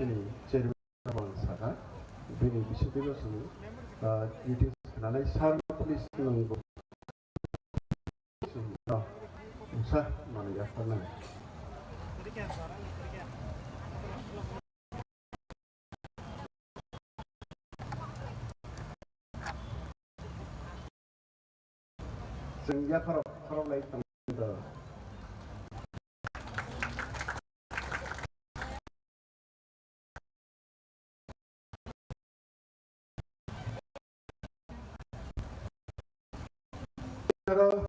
sini chairman bangsa bini bisipilo sini meeting kenalai sarva police nunggu sini usah mana ya pernah sehingga para lain tangga pero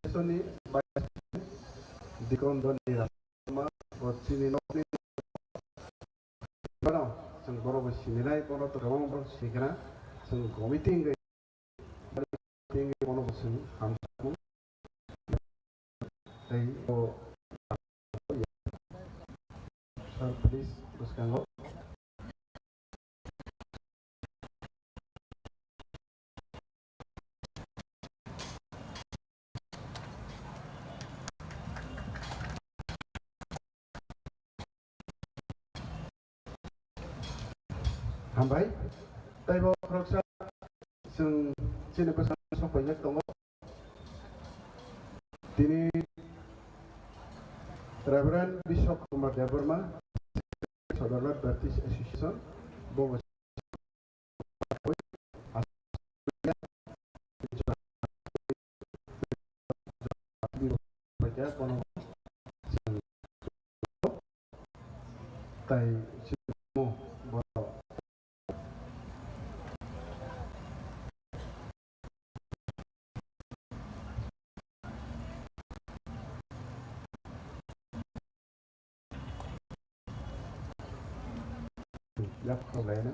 Sony di kondoni sama sini nopli mana sang boro sini nai boro to kamang boro sini kana sang committee ngai tinggi boro sini hamsamu dai o sir please teruskan lo hambai dai bo proksa sing sini pesan sampai tongo dini Reverend Bishop Kumar Devarma Saudara Baptist Association Bogo baca kono tai simu bono yak problema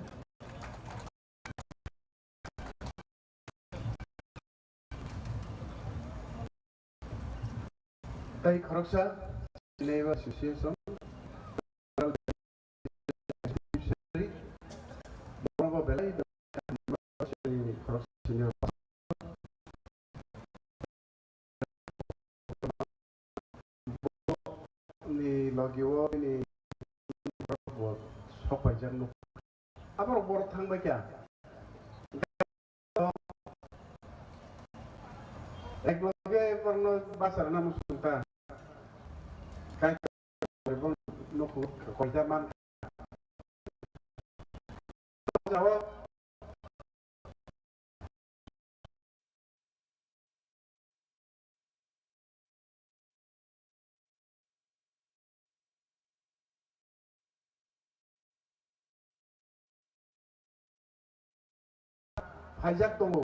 tai khoroksa Labor Association bono belai khoroksa ni logiwo ni sok jangan apa robot thang baca ek loge porno basar namu sultan kai pun no ko zaman jawa hajak tunggu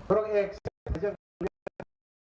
Prok X